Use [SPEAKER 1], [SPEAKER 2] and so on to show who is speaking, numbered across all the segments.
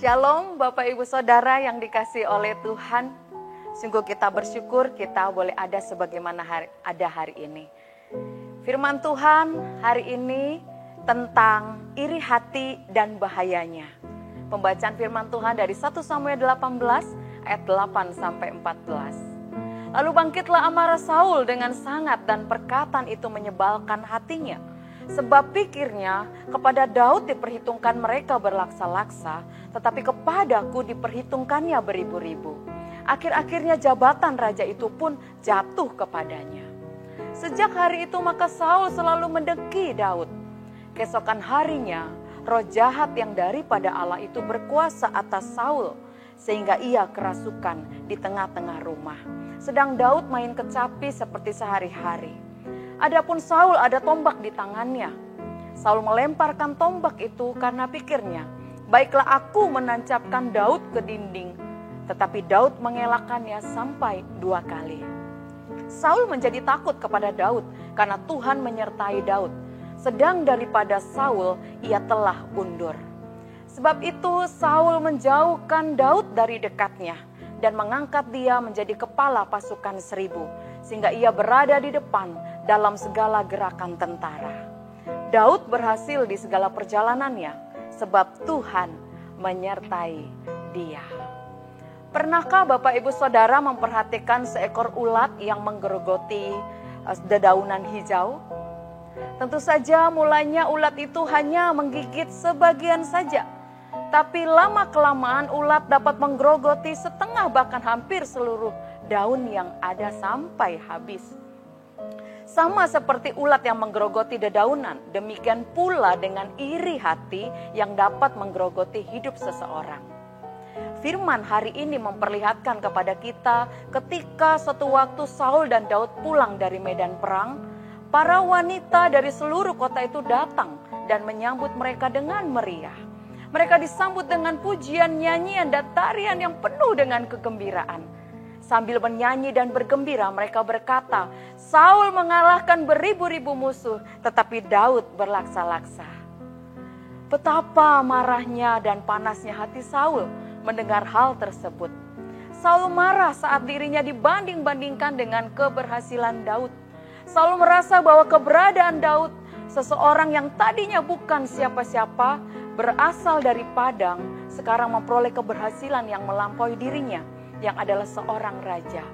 [SPEAKER 1] Shalom Bapak Ibu Saudara yang dikasihi oleh Tuhan. Sungguh kita bersyukur kita boleh ada sebagaimana ada hari ini. Firman Tuhan hari ini tentang iri hati dan bahayanya. Pembacaan firman Tuhan dari 1 Samuel 18 ayat 8 sampai 14. Lalu bangkitlah amarah Saul dengan sangat dan perkataan itu menyebalkan hatinya. Sebab pikirnya kepada Daud diperhitungkan mereka berlaksa-laksa, tetapi kepadaku diperhitungkannya beribu-ribu. Akhir-akhirnya jabatan raja itu pun jatuh kepadanya. Sejak hari itu maka Saul selalu mendengki Daud. Keesokan harinya roh jahat yang daripada Allah itu berkuasa atas Saul, sehingga ia kerasukan di tengah-tengah rumah. Sedang Daud main kecapi seperti sehari-hari. Adapun Saul ada tombak di tangannya. Saul melemparkan tombak itu karena pikirnya, baiklah aku menancapkan Daud ke dinding. Tetapi Daud mengelakkannya sampai 2 kali. Saul menjadi takut kepada Daud karena Tuhan menyertai Daud. Sedang daripada Saul ia telah undur. Sebab itu Saul menjauhkan Daud dari dekatnya dan mengangkat dia menjadi kepala pasukan 1000. Sehingga ia berada di depan dalam segala gerakan tentara. Daud berhasil di segala perjalanannya sebab Tuhan menyertai dia. Pernahkah Bapak Ibu Saudara memperhatikan seekor ulat yang menggerogoti dedaunan hijau? Tentu saja mulanya ulat itu hanya menggigit sebagian saja. Tapi lama-kelamaan ulat dapat menggerogoti setengah bahkan hampir seluruh daun yang ada sampai habis. Sama seperti ulat yang menggerogoti dedaunan, demikian pula dengan iri hati yang dapat menggerogoti hidup seseorang. Firman hari ini memperlihatkan kepada kita ketika suatu waktu Saul dan Daud pulang dari medan perang, para wanita dari seluruh kota itu datang dan menyambut mereka dengan meriah. Mereka disambut dengan pujian, nyanyian, dan tarian yang penuh dengan kegembiraan. Sambil menyanyi dan bergembira mereka berkata, Saul mengalahkan beribu-ribu musuh, tetapi Daud berlaksa-laksa. Betapa marahnya dan panasnya hati Saul mendengar hal tersebut. Saul marah saat dirinya dibanding-bandingkan dengan keberhasilan Daud. Saul merasa bahwa keberadaan Daud, seseorang yang tadinya bukan siapa-siapa, berasal dari padang, sekarang memperoleh keberhasilan yang melampaui dirinya, yang adalah seorang raja.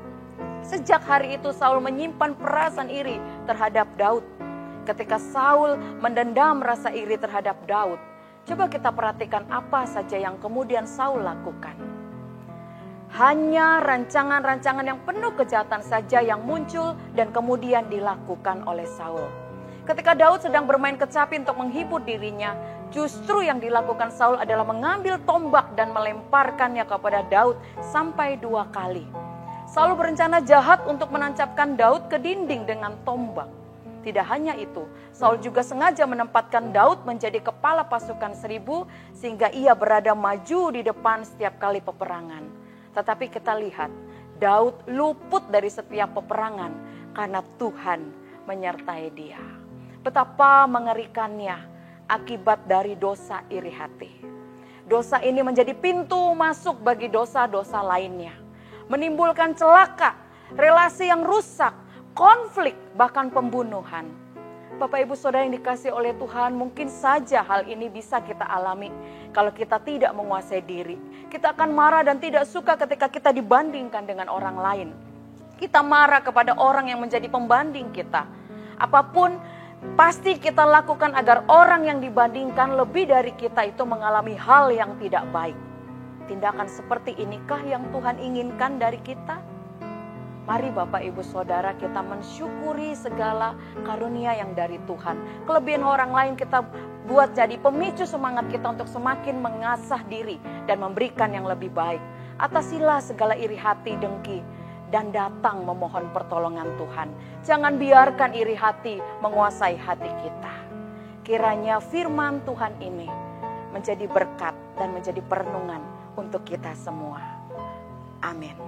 [SPEAKER 1] Sejak hari itu Saul menyimpan perasaan iri terhadap Daud. Ketika Saul mendendam rasa iri terhadap Daud, coba kita perhatikan apa saja yang kemudian Saul lakukan. Hanya rancangan-rancangan yang penuh kejahatan saja yang muncul dan kemudian dilakukan oleh Saul. Ketika Daud sedang bermain kecapi untuk menghibur dirinya, justru yang dilakukan Saul adalah mengambil tombak dan melemparkannya kepada Daud sampai 2 kali. Saul berencana jahat untuk menancapkan Daud ke dinding dengan tombak. Tidak hanya itu, Saul juga sengaja menempatkan Daud menjadi kepala pasukan 1000 sehingga ia berada maju di depan setiap kali peperangan. Tetapi kita lihat, Daud luput dari setiap peperangan karena Tuhan menyertai dia. Betapa mengerikannya akibat dari dosa iri hati. Dosa ini menjadi pintu masuk bagi dosa-dosa lainnya. Menimbulkan celaka, relasi yang rusak, konflik, bahkan pembunuhan. Bapak Ibu Saudara yang dikasihi oleh Tuhan, mungkin saja hal ini bisa kita alami kalau kita tidak menguasai diri. Kita akan marah dan tidak suka ketika kita dibandingkan dengan orang lain. Kita marah kepada orang yang menjadi pembanding kita. Apapun pasti kita lakukan agar orang yang dibandingkan lebih dari kita itu mengalami hal yang tidak baik. Tindakan seperti inikah yang Tuhan inginkan dari kita? Mari Bapak Ibu Saudara kita mensyukuri segala karunia yang dari Tuhan. Kelebihan orang lain kita buat jadi pemicu semangat kita untuk semakin mengasah diri dan memberikan yang lebih baik. Atasilah segala iri hati, dengki, dan datang memohon pertolongan Tuhan. Jangan biarkan iri hati menguasai hati kita. Kiranya firman Tuhan ini menjadi berkat dan menjadi perenungan untuk kita semua. Amin.